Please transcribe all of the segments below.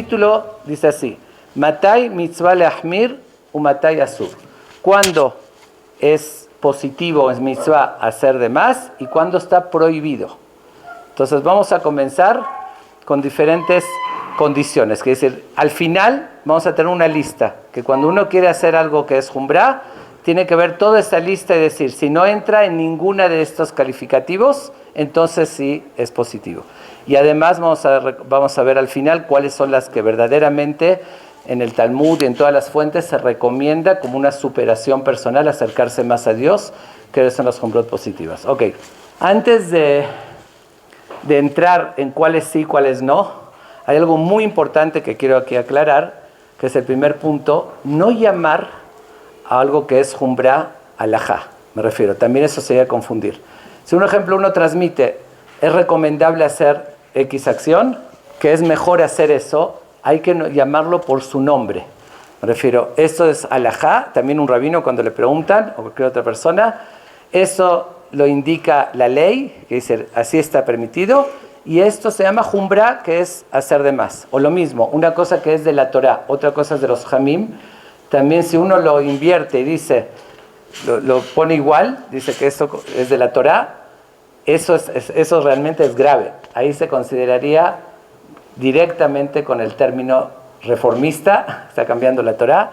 título dice así: Matai mitzvah leahmir u matai asur. ¿Cuándo es positivo, es mitzvah hacer de más y cuándo está prohibido? Entonces vamos a comenzar con diferentes condiciones. Que es decir, al final vamos a tener una lista, que cuando uno quiere hacer algo que es jumbrá, tiene que ver toda esta lista y decir, si no entra en ninguna de estos calificativos, entonces sí es positivo. Y además vamos a ver al final cuáles son las que verdaderamente en el Talmud y en todas las fuentes se recomienda como una superación personal, acercarse más a Dios, que son las jumbrot positivas. Ok, antes de entrar en cuáles sí y cuáles no, hay algo muy importante que quiero aquí aclarar, que es el primer punto: no llamar a algo que es jumbrá alajá. Me refiero, también eso sería confundir. Si un ejemplo uno transmite, es recomendable hacer X acción, que es mejor hacer eso, hay que llamarlo por su nombre. Me refiero, esto es alajá, también un rabino cuando le preguntan, o cualquier otra persona, eso lo indica la ley, que dice, así está permitido, y esto se llama jumbrá, que es hacer de más. O lo mismo, una cosa que es de la Torá, otra cosa es de los jamim. También si uno lo invierte y dice, lo pone igual, dice que esto es de la Torá, eso realmente es grave. Ahí se consideraría directamente con el término reformista, está cambiando la Torá.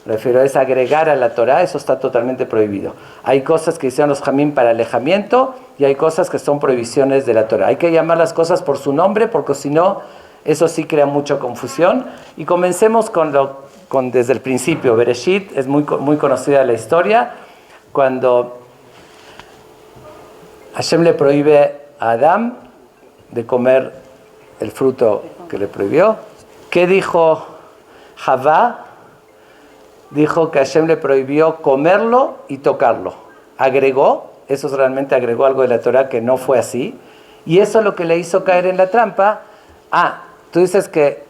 Refiero, es agregar a la Torá, eso está totalmente prohibido. Hay cosas que hicieron los jamín para alejamiento y hay cosas que son prohibiciones de la Torá. Hay que llamar las cosas por su nombre, porque si no, eso sí crea mucha confusión. Y comencemos desde el principio. Bereshit es muy conocida la historia, cuando Hashem le prohíbe a Adán de comer el fruto que le prohibió. ¿Qué dijo Javá? Dijo que Hashem le prohibió comerlo y tocarlo. Eso realmente agregó algo de la Torah que no fue así. Y eso es lo que le hizo caer en la trampa. Tú dices que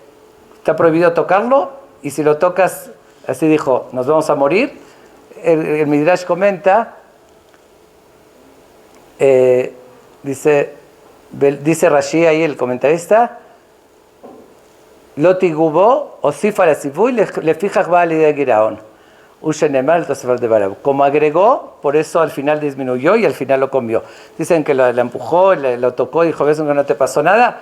está prohibido tocarlo, y si lo tocas, así dijo, nos vamos a morir. El Midrash comenta, dice Rashi ahí, el comentarista, Loti Gubó, Osifa la Sifuy, le fijas va de Giraón. Como agregó, por eso al final disminuyó y al final lo comió. Dicen que la empujó, lo tocó y dijo, ¿ves que no te pasó nada?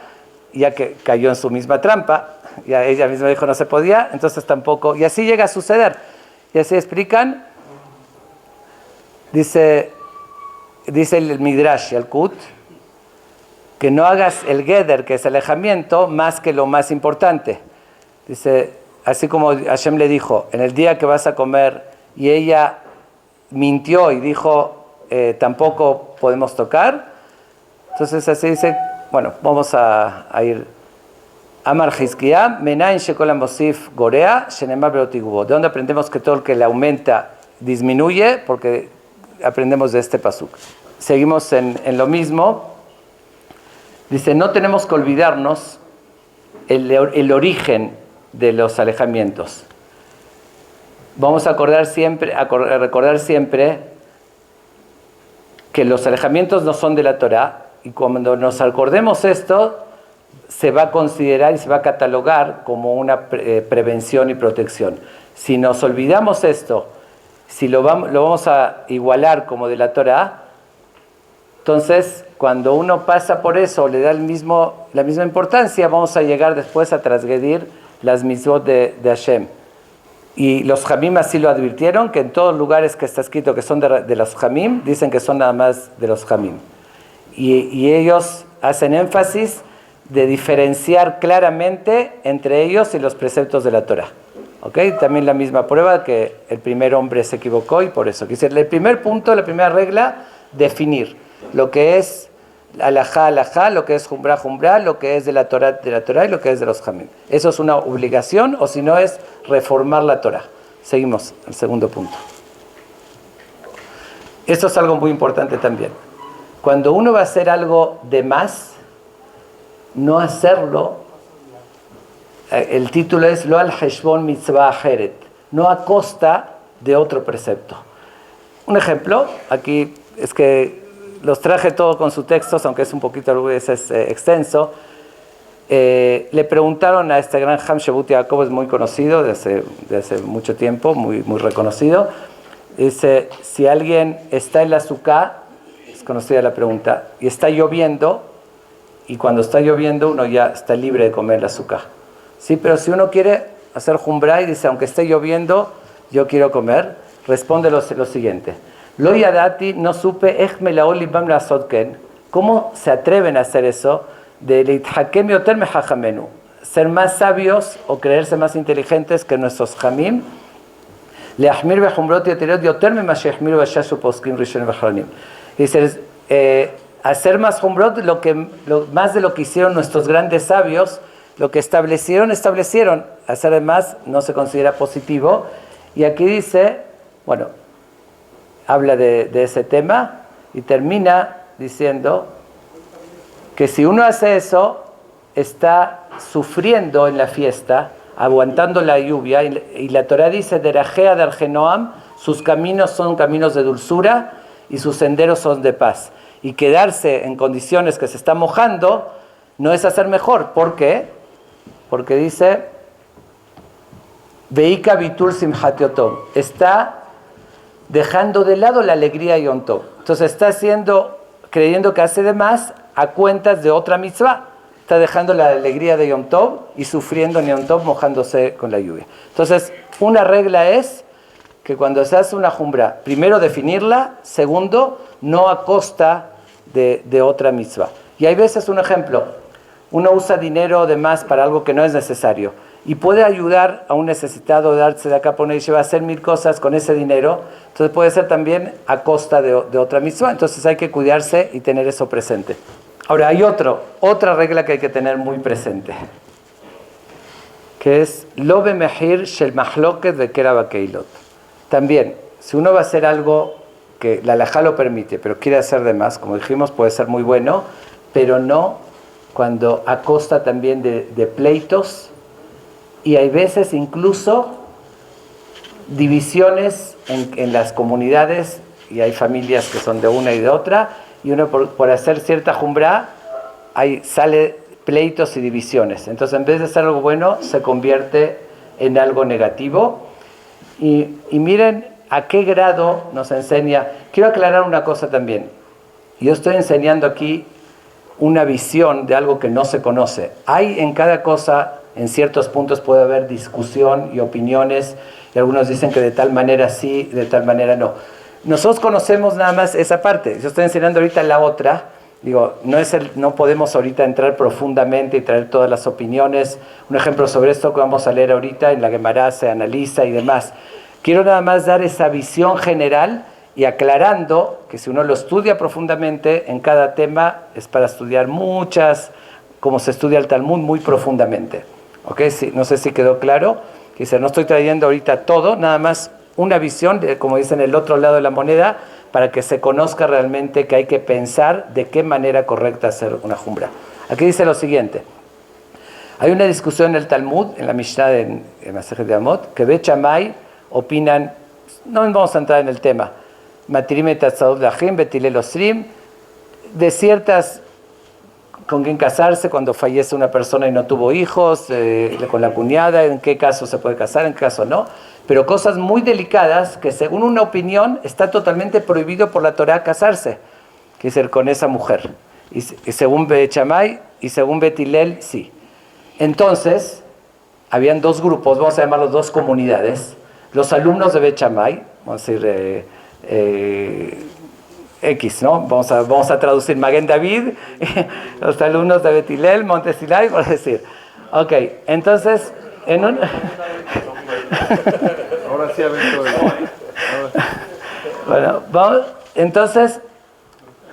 Ya que cayó en su misma trampa, ya ella misma dijo no se podía, entonces tampoco, y así llega a suceder. Y así explican, dice el Midrash, el Kut, que no hagas el Geder, que es el alejamiento, más que lo más importante. Dice, así como Hashem le dijo, en el día que vas a comer, y ella mintió y dijo, tampoco podemos tocar. Entonces así dice, bueno, vamos a ir. Amar Hizkiah, Menain Shekolam Mosif Gorea, Shenemar Berotigubo. ¿De dónde aprendemos que todo el que le aumenta disminuye? Porque aprendemos de este pasuk. Seguimos en lo mismo. Dice, no tenemos que olvidarnos el origen de los alejamientos. Vamos a recordar siempre que los alejamientos no son de la Torá, y cuando nos acordemos esto, se va a considerar y se va a catalogar como una prevención y protección. Si nos olvidamos esto, si lo vamos a igualar como de la Torá, entonces cuando uno pasa por eso, le da la misma importancia, vamos a llegar después a transgredir las mitzvot de Hashem. Y los Jamim así lo advirtieron, que en todos los lugares que está escrito que son de los Jamim, dicen que son nada más de los Jamim. Y ellos hacen énfasis de diferenciar claramente entre ellos y los preceptos de la Torah. ¿Okay? También la misma prueba que el primer hombre se equivocó, y por eso. El primer punto, la primera regla, definir lo que es alajá, lo que es jumbrá, lo que es de la Torah y lo que es de los jamim. Eso es una obligación, o si no es reformar la Torah. Seguimos al segundo punto. Esto es algo muy importante también. Cuando uno va a hacer algo de más, no hacerlo, el título es Lo al Heshbon Mitzvah Ajeret, no a costa de otro precepto. Un ejemplo, aquí es que los traje todo con sus textos, aunque es un poquito extenso. le preguntaron a este gran Ham Shebut Yaakov, es muy conocido de hace mucho tiempo, muy reconocido. Dice, si alguien está en la Sukkah, es conocida la pregunta, y está lloviendo, y cuando está lloviendo uno ya está libre de comer la Sukkah. Sí, pero si uno quiere hacer Jumbrá y dice, aunque esté lloviendo, yo quiero comer, responde lo siguiente. Lo yadati, no supe, ¿cómo se atreven a hacer eso? De leithakem yoter mehachamenu, ser más sabios o creerse más inteligentes que nuestros jamim. Leahmir bejumbrot yoteriot yoter mema shehmir bashashu poskim rishonim v'achronim. Dice, hacer más jumbrot, más de lo que hicieron nuestros grandes sabios, lo que establecieron, hacer más no se considera positivo. Y aquí dice, bueno, habla de ese tema y termina diciendo que si uno hace eso, está sufriendo en la fiesta, aguantando la lluvia, y la Torah dice, Derajea de Argenoam, sus caminos son caminos de dulzura y sus senderos son de paz. Y quedarse en condiciones que se está mojando no es hacer mejor. ¿Por qué? Porque dice, Veika Bitur Simhat Yotom, está dejando de lado la alegría de Yom Tov. Entonces está creyendo que hace de más a cuentas de otra mitzvah. Está dejando la alegría de Yom Tov y sufriendo en Yom Tov mojándose con la lluvia. Entonces, una regla es que cuando se hace una jumbra, primero definirla, segundo, no a costa de otra mitzvah. Y hay veces, un ejemplo, uno usa dinero de más para algo que no es necesario y puede ayudar a un necesitado, darse de acá, poner y llevar a hacer 1000 cosas con ese dinero. Entonces puede ser también a costa de otra mitzvah. Entonces hay que cuidarse y tener eso presente. Ahora hay otra regla que hay que tener muy presente, que es lo bemehir shel mahloket vekera bakeilot. También, si uno va a hacer algo que la halajá lo permite, pero quiere hacer de más, como dijimos, puede ser muy bueno, pero no cuando a costa también de pleitos, y hay veces incluso divisiones en las comunidades, y hay familias que son de una y de otra, y uno por hacer cierta jumbrá, sale pleitos y divisiones. Entonces, en vez de ser algo bueno, se convierte en algo negativo. Y miren a qué grado nos enseña. Quiero aclarar una cosa también. Yo estoy enseñando aquí una visión de algo que no se conoce. Hay en cada cosa, en ciertos puntos puede haber discusión y opiniones, y algunos dicen que de tal manera sí, de tal manera no. Nosotros conocemos nada más esa parte. Yo estoy enseñando ahorita la otra. Digo, no podemos ahorita entrar profundamente y traer todas las opiniones. Un ejemplo sobre esto que vamos a leer ahorita, en la Gemara se analiza y demás. Quiero nada más dar esa visión general y aclarando que si uno lo estudia profundamente en cada tema, es para estudiar como se estudia el Talmud, muy profundamente. ¿Ok? Sí, no sé si quedó claro. Dice, no estoy trayendo ahorita todo, nada más una visión, como dicen, el otro lado de la moneda, para que se conozca realmente que hay que pensar de qué manera correcta hacer una jumbra. Aquí dice lo siguiente. Hay una discusión en el Talmud, en la Mishnah en Masejet de Amot, que Beit Shammai opinan, no vamos a entrar en el tema, Matirim et Atzadot Lachim, Betilel Osrim, de ciertas, con quién casarse cuando fallece una persona y no tuvo hijos, con la cuñada, en qué caso se puede casar, en qué caso no, pero cosas muy delicadas que según una opinión está totalmente prohibido por la Torah casarse, que es con esa mujer, y según Beit Shammai y según Bet Hillel, sí. Entonces, habían dos grupos, vamos a llamarlos dos comunidades, los alumnos de Bet Shammai, vamos a decir X, ¿no? Vamos a traducir Maguen David, los alumnos de Bet Hillel, Monte Sinai, por decir. Ok, entonces, Ahora sí aventó Bueno, entonces,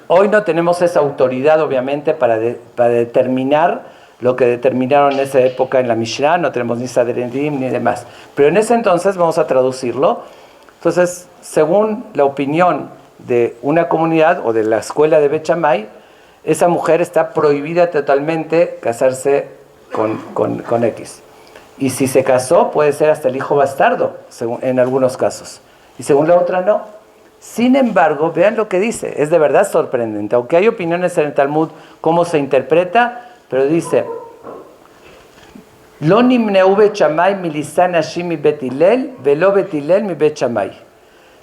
hoy no tenemos esa autoridad, obviamente, para determinar lo que determinaron en esa época en la Mishnah, no tenemos ni Sadredim ni demás. Pero en ese entonces vamos a traducirlo. Entonces, según la opinión de una comunidad o de la escuela de Bet Shammai, esa mujer está prohibida totalmente casarse con X. Y si se casó, puede ser hasta el hijo bastardo, en algunos casos. Y según la otra, no. Sin embargo, vean lo que dice. Es de verdad sorprendente. Aunque hay opiniones en el Talmud, cómo se interpreta, pero dice, Lo nimneu bet Shammai milisan ashim mi bet Hillel, velo bet Hillel mi bet Shammai.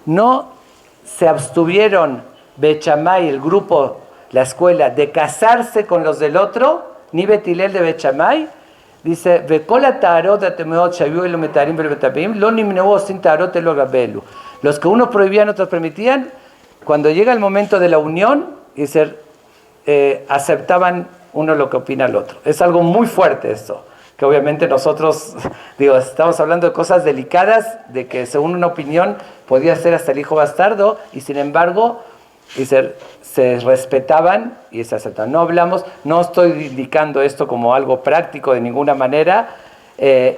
No se abstuvieron bet Shammai, el grupo, la escuela, de casarse con los del otro, ni bet Hillel de bet Shammai. Dice, Vekola tarot atemeot shaviu elo metarim vel betapim, lo nimneu sin tarot elo gabelu. Los que unos prohibían, otros permitían, cuando llega el momento de la unión, dice, aceptaban uno lo que opina el otro. Es algo muy fuerte esto, que obviamente nosotros, digo, estamos hablando de cosas delicadas, de que según una opinión podía ser hasta el hijo bastardo, y sin embargo, dice, se respetaban y se aceptaban. No estoy indicando esto como algo práctico de ninguna manera.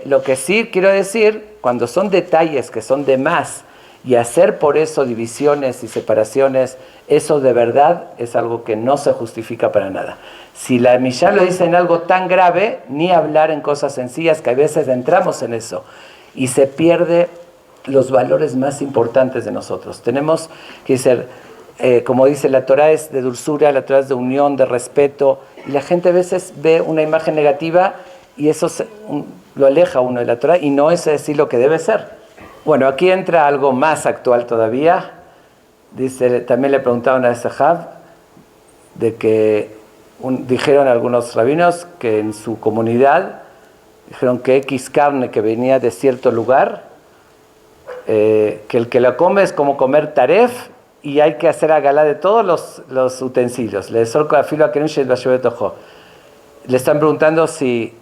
Lo que sí quiero decir, cuando son detalles que son de más, y hacer por eso divisiones y separaciones, eso de verdad es algo que no se justifica para nada. Si la Mishá lo dice en algo tan grave, ni hablar en cosas sencillas, que a veces entramos en eso, y se pierde los valores más importantes de nosotros. Tenemos que ser, como dice la Torah, es de dulzura, la Torah es de unión, de respeto, y la gente a veces ve una imagen negativa, y eso lo aleja a uno de la Torah, y no es así lo que debe ser. Bueno, aquí entra algo más actual todavía. Dice, también le preguntaron a Sahab de que dijeron algunos rabinos que en su comunidad dijeron que X carne que venía de cierto lugar, que el que la come es como comer taref y hay que hacer agalá de todos los utensilios. Le están preguntando si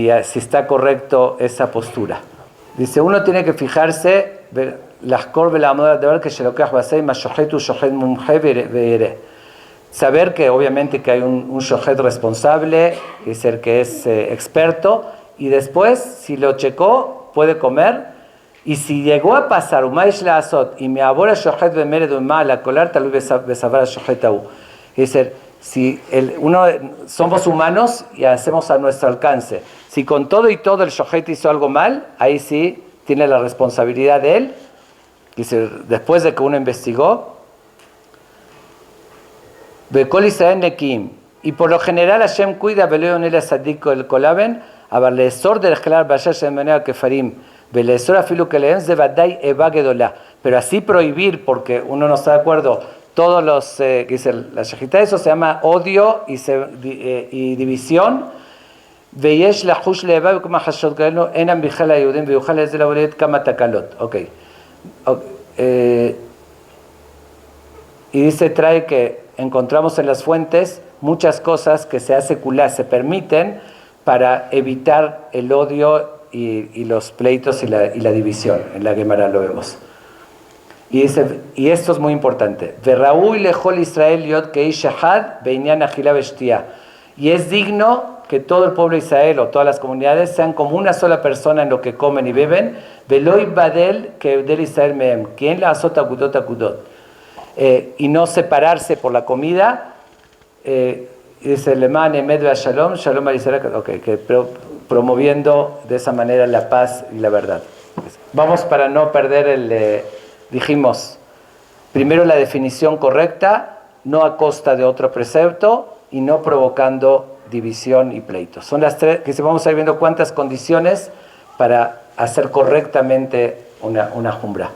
está correcto esa postura. Dice, uno tiene que fijarse, saber que obviamente que hay un shohet responsable, que es el que es experto, y después, si lo checó, puede comer, y si llegó a pasar, y me abora shohet la colar, tal vez besavar shohet au. Es decir, si somos humanos y hacemos a nuestro alcance. Si con todo y todo el shohet hizo algo mal, ahí sí tiene la responsabilidad de él. Dice, después de que uno investigó, Bekol Israel Nekim, y por lo general Hashem cuida Beleon el Sadiko el Kolaben, Abarlesor del Khlar Bashash Menea Kefarim, Belesor Afilu Keleem de Badai Eva Gedola. Pero así prohibir, porque uno no está de acuerdo, todos los, dice la Shejita, eso se llama odio y división. Veyesh la hush leva como hashot kaelo enam bijala yudim veyuchal ez la bolet kama takalot. Okay. Y dice, trae que encontramos en las fuentes muchas cosas que se se permiten para evitar el odio y los pleitos y la división. En la Gemara lo vemos. Y dice, y esto es muy importante. Verraúi lejol Israel yod kei shahad beinyan achila veshtia. Y es digno que todo el pueblo de Israel o todas las comunidades sean como una sola persona en lo que comen y beben. Veloy badel que del Israel mehem. ¿Quién la azota kudot akudot? Y no separarse por la comida. Dice Leman emed shalom shalom al Israel. Okay, promoviendo de esa manera la paz y la verdad. Vamos para no perder dijimos, primero la definición correcta, no a costa de otro precepto y no provocando división y pleitos. Son las tres, que vamos a ir viendo cuántas condiciones para hacer correctamente una jumbra.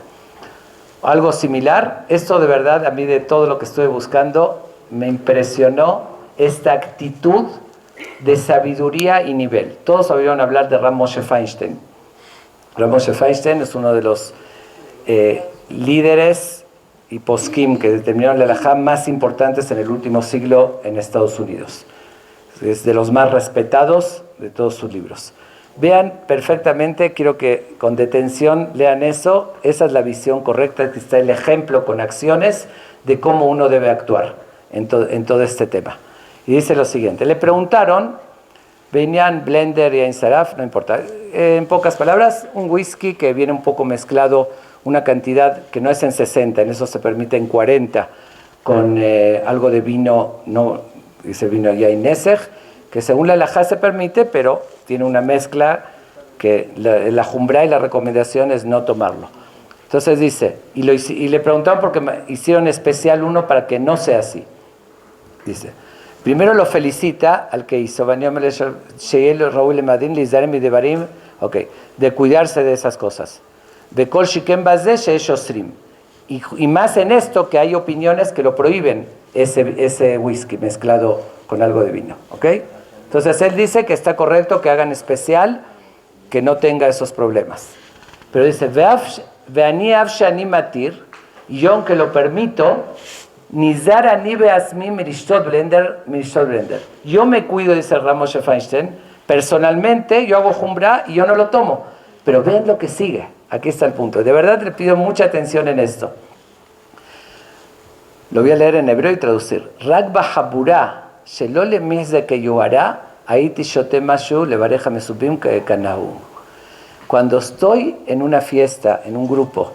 Algo similar, esto de verdad, a mí de todo lo que estuve buscando, me impresionó esta actitud de sabiduría y nivel. Todos oyeron hablar de Rav Moshe Feinstein. Rav Moshe Feinstein es uno de los líderes y poskim que determinaron la halajá más importantes en el último siglo en Estados Unidos. Es de los más respetados de todos sus libros. Vean perfectamente, quiero que con detención lean eso. Esa es la visión correcta, aquí está el ejemplo con acciones de cómo uno debe actuar en todo este tema. Y dice lo siguiente, le preguntaron, venían Blender y Ainsaraf, no importa, en pocas palabras, un whisky que viene un poco mezclado, una cantidad que no es en 60, en eso se permite en 40, con algo de vino, no dice vino Yaineseg, que según la halajá se permite, pero tiene una mezcla que la jumbra y la recomendación es no tomarlo. Entonces dice, y le preguntaron porque hicieron especial uno para que no sea así. Dice, Primero lo felicita al que hizo, de cuidarse de esas cosas. Y más en esto que hay opiniones que lo prohíben, ese whisky mezclado con algo de vino. ¿Okay? Entonces él dice que está correcto que hagan especial, que no tenga esos problemas. Pero dice, Veani avshani matir, y yo aunque lo permito, Nizar ani beasmi mirishtot blender. Yo me cuido, dice Ramoshe Feinstein, personalmente, yo hago jumbra y yo no lo tomo. Pero ven lo que sigue. Aquí está el punto. De verdad le pido mucha atención en esto. Lo voy a leer en hebreo y traducir. Rak bahabura shelo lemizde que yuara aiti shotem mashu levareja mesubim kanahu. Cuando estoy en una fiesta, en un grupo,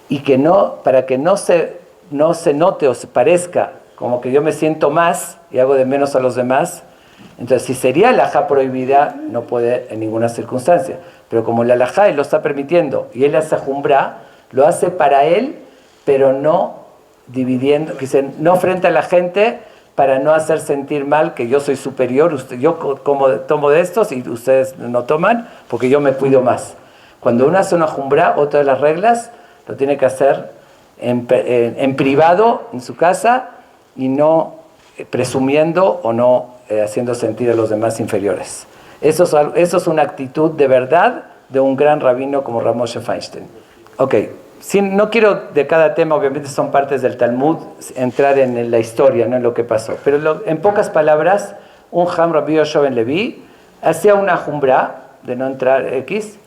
y que no, para que no se note o se parezca como que yo me siento más y hago de menos a los demás, entonces si sería la alajá prohibida, no puede en ninguna circunstancia. Pero como la alajá él lo está permitiendo y él hace jumbra, lo hace para él, pero no dividiendo, no frente a la gente, para no hacer sentir mal que yo soy superior, yo tomo de estos y ustedes no toman, porque yo me cuido más. Cuando uno hace una jumbra, otra de las reglas, lo tiene que hacer en privado, en su casa, y no presumiendo o no haciendo sentir a los demás inferiores. Eso es una actitud de verdad de un gran rabino como Ramoshe Feinstein. Ok. No quiero de cada tema, obviamente son partes del Talmud, entrar en la historia, no en lo que pasó. Pero en pocas palabras, un Ham Rabbi Yoshua ben Levi hacía una jumbra de no entrar X,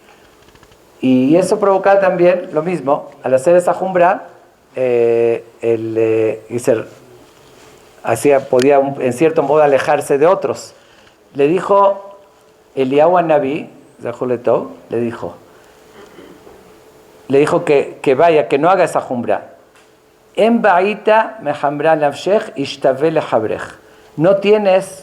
y eso provocaba también lo mismo. Al hacer esa jumbra, podía en cierto modo alejarse de otros. Le dijo Eliyahu Naví, le dijo que vaya, que no haga esa jumbra. En ba'ita mehambra nafshech ishtave lehabrej. No tienes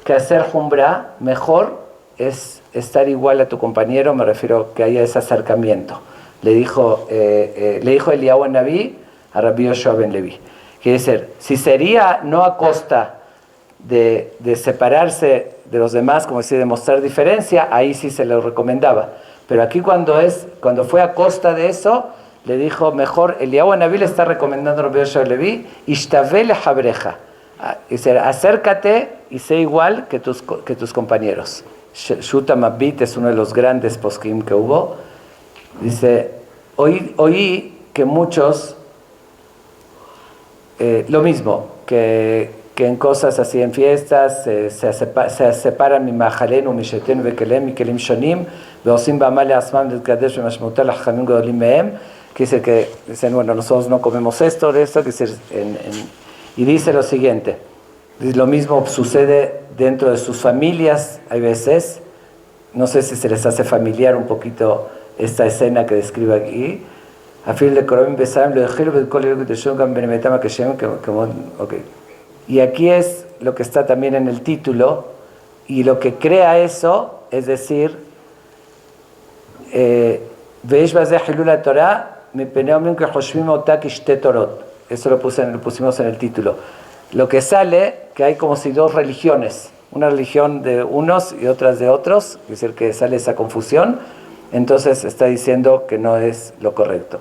que hacer jumbra, mejor es estar igual a tu compañero, me refiero que haya ese acercamiento. Le dijo Eliyahu Naví a Rabbi Yoshua ben Levi. Quiere decir, si sería no a costa de separarse de los demás, como decir, de mostrar diferencia, ahí sí se lo recomendaba. Pero aquí cuando fue a costa de eso, le dijo, mejor, Eliyahu Naví le está recomendando a Rabbi Yoshua ben Levi, ishtave lehabreja. Dice, acércate y sé igual que tus compañeros. Shuta Mabit es uno de los grandes poskim que hubo. Dice, oí que muchos, lo mismo, que en cosas así, en fiestas, se separan mi majalenu, mi shetenu, bekelem, mi kelim shonim, veosim bamale asmam del kadesh, mashmutal, hachamim godolim mehem, que dice que, dicen, bueno, nosotros no comemos esto, y dice lo siguiente, lo mismo sucede dentro de sus familias, hay veces, no sé si se les hace familiar un poquito esta escena que describe aquí, y aquí es lo que está también en el título, y lo que crea eso, es decir, eso lo pusimos en el título. Lo que sale, que hay como si dos religiones, una religión de unos y otras de otros, es decir, que sale esa confusión, entonces está diciendo que no es lo correcto.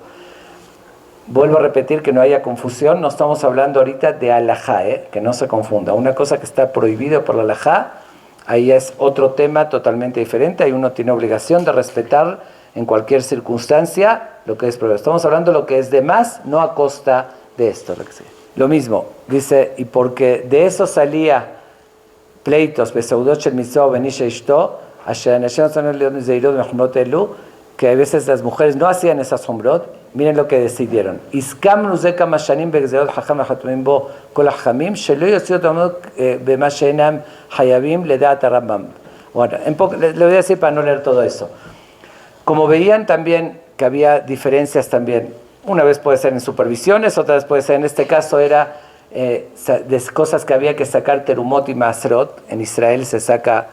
Vuelvo a repetir que no haya confusión, no estamos hablando ahorita de alajá, que no se confunda. Una cosa que está prohibida por la alajá, ahí es otro tema totalmente diferente, ahí uno tiene obligación de respetar en cualquier circunstancia lo que es prohibido. Estamos hablando de lo que es de más, no a costa de esto. Lo mismo, dice, y porque de eso salía pleitos, que a veces las mujeres no hacían esas sombrot. Miren lo que decidieron. Bueno, le voy a decir para no leer todo eso. Como veían también que había diferencias también, una vez puede ser en supervisiones, otra vez puede ser, en este caso era de cosas que había que sacar terumot y masrot. En Israel se saca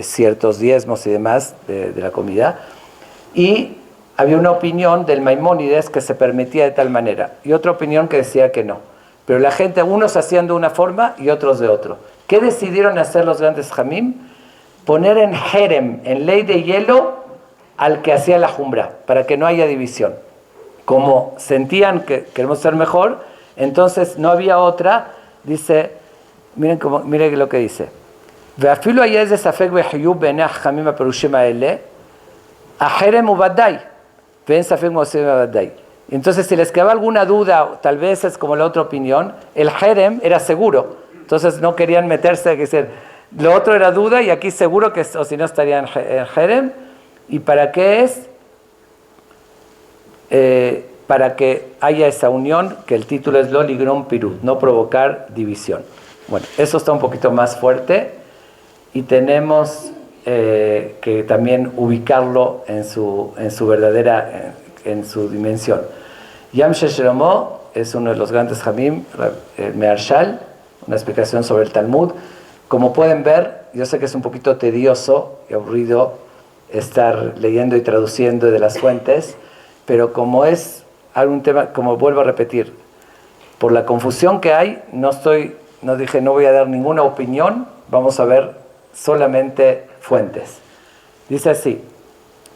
ciertos diezmos y demás de la comida. Y había una opinión del Maimónides que se permitía de tal manera, y otra opinión que decía que no. pero la gente, unos hacían de una forma y otros de otro. ¿Qué decidieron hacer los grandes jamim? Poner en jerem, en ley de hielo, al que hacía la jumbra, para que no haya división. Como sentían que queremos ser mejor, entonces no había otra. Dice, miren lo que dice. ואפילו היה איזה ספק בחיוב בעיני החכמים הפירושים האלה, החרם הוא ודאי, ואין ספק מעושים ודאי. Entonces, si les quedaba alguna duda, tal vez es como la otra opinión, el jerem era seguro. Entonces, no querían meterse, que decir, lo otro era duda y aquí seguro que, o si no, estarían en jerem. ¿Y para qué es? Para que haya esa unión, que el título es Lo Ligron Pirut, no provocar división. Bueno, eso está un poquito más fuerte y tenemos que también ubicarlo en su verdadera, en su dimensión. Yamshe Shlomo es uno de los grandes Jamim, Meharshal, una explicación sobre el Talmud. Como pueden ver, yo sé que es un poquito tedioso y aburrido estar leyendo y traduciendo de las fuentes, pero como es algún tema, como vuelvo a repetir, por la confusión que hay, no voy a dar ninguna opinión, vamos a ver solamente fuentes. Dice así,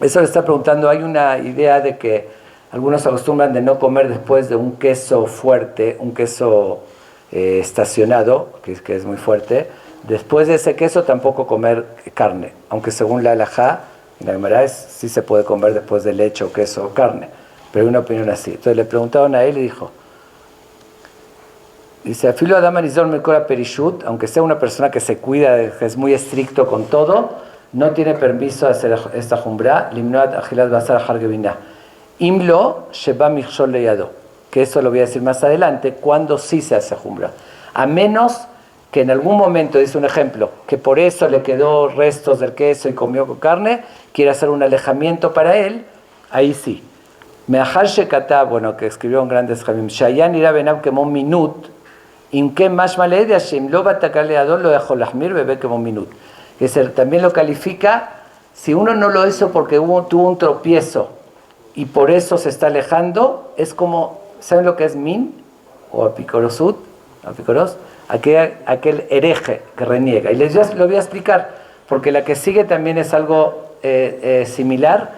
eso le está preguntando, hay una idea de que algunos acostumbran de no comer después de un queso fuerte, un queso estacionado, que es muy fuerte. Después de ese queso tampoco comer carne, aunque según la halajá, en la Gemara sí se puede comer después de leche o queso o carne, pero hay una opinión así. Entonces le preguntaron a él y dijo, dice, Afilo Adam Anizor Melkora Perishut, aunque sea una persona que se cuida, que es muy estricto con todo, no tiene permiso de hacer esta jumbra, Limnoat Ajilat Basar Hargevina. Imlo Sheba Michshol Leyado, que eso lo voy a decir más adelante, cuando sí se hace jumbra. A menos que en algún momento, dice un ejemplo, que por eso le quedó restos del queso y comió con carne, quiere hacer un alejamiento para él, ahí sí. Meahar Shekatá, bueno, que escribió un grande Jamim, Shayan ira benab kemo minut, imke mashma leed Hashem lo batakal leador lo dejó lahmir bebé kemo minut. Que también lo califica, si uno no lo hizo porque tuvo un tropiezo y por eso se está alejando, es como, ¿saben lo que es min? O apicorosut, aquel hereje que reniega. Y lo voy a explicar, porque la que sigue también es algo similar.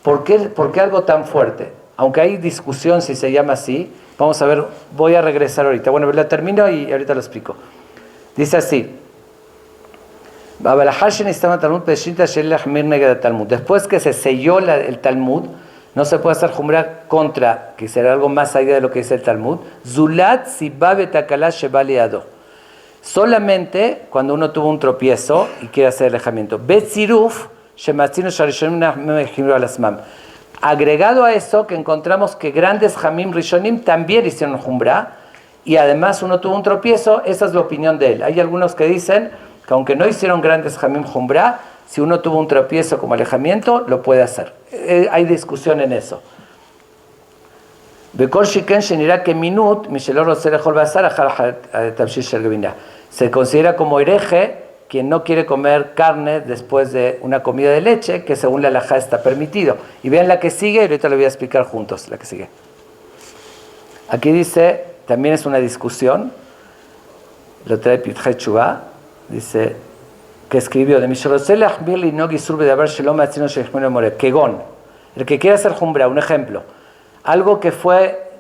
¿Por qué algo tan fuerte? Aunque hay discusión si se llama así, vamos a ver, voy a regresar ahorita. Bueno, lo termino y ahorita lo explico. Dice así, después que se selló el Talmud, no se puede hacer jumbra contra, que será algo más allá de lo que dice el Talmud. Zulat siba betakala sheba liado. Solamente cuando uno tuvo un tropiezo y quiere hacer el alejamiento. Betziruf shematzinu sharishonim nachmem alasmam. Agregado a eso, que encontramos que grandes jamim rishonim también hicieron jumbra y además uno tuvo un tropiezo. Esa es la opinión de él. Hay algunos que dicen que aunque no hicieron grandes jamim jumbra, si uno tuvo un tropiezo como alejamiento, lo puede hacer. Hay discusión en eso. Se considera como hereje quien no quiere comer carne después de una comida de leche, que según la halajá está permitido. Y vean la que sigue, y ahorita lo voy a explicar juntos, la que sigue. Aquí dice, también es una discusión, lo trae Pitjei Teshuvah, dice, que escribió de Kegon, el que quiere hacer jumbra, un ejemplo, algo que fue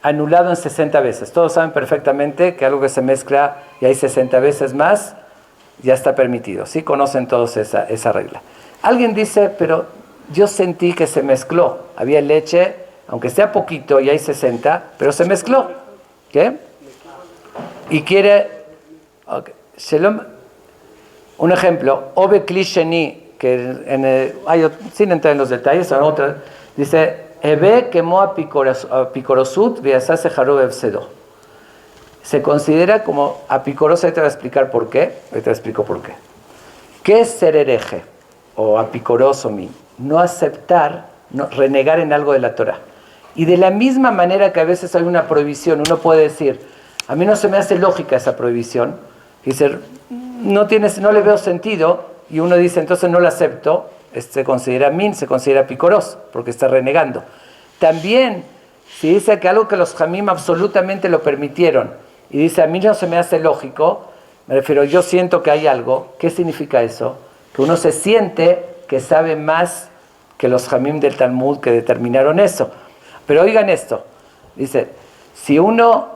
anulado en 60 veces. Todos saben perfectamente que algo que se mezcla y hay 60 veces más, ya está permitido. ¿Sí? Conocen todos esa regla. Alguien dice, pero yo sentí que se mezcló. Había leche, aunque sea poquito y hay 60, pero se mezcló. ¿Qué? Y quiere... Okay. Un ejemplo, Obe Klisheni, que sin entrar en los detalles, otra, dice, Ebe quemó a picorosut viasase jarub evsedo. Se considera como apicoroso, ahí te voy a explicar por qué. Ahí te explico por qué. ¿Qué es ser hereje o apicoroso? No aceptar, renegar en algo de la Torah. Y de la misma manera que a veces hay una prohibición, uno puede decir, a mí no se me hace lógica esa prohibición, y decir, no le veo sentido, y uno dice, entonces no lo acepto, se considera se considera picoros, porque está renegando. También, si dice que algo que los jamim absolutamente lo permitieron, y dice, a mí no se me hace lógico, me refiero, yo siento que hay algo. ¿Qué significa eso? Que uno se siente que sabe más que los Jamim del Talmud que determinaron eso. Pero oigan esto, dice, si uno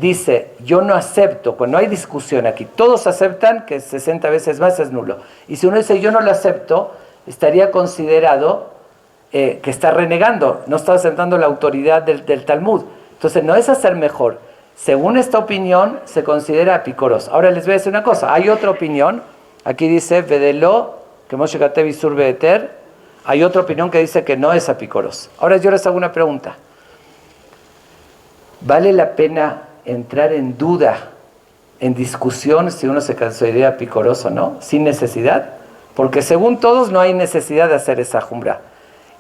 dice, yo no acepto, cuando hay discusión aquí, todos aceptan que 60 veces más es nulo. Y si uno dice, yo no lo acepto, estaría considerado que está renegando, no está aceptando la autoridad del Talmud. Entonces no es hacer mejor. Según esta opinión, se considera picoros. Ahora les voy a decir una cosa, hay otra opinión, aquí dice, Vedelo, que Moshe Katev Isur Be'eter, hay otra opinión que dice que no es apicoros. Ahora yo les hago una pregunta. ¿Vale la pena entrar en duda, en discusión, si uno se considera picoroso o no? Sin necesidad. Porque según todos no hay necesidad de hacer esa jumbra.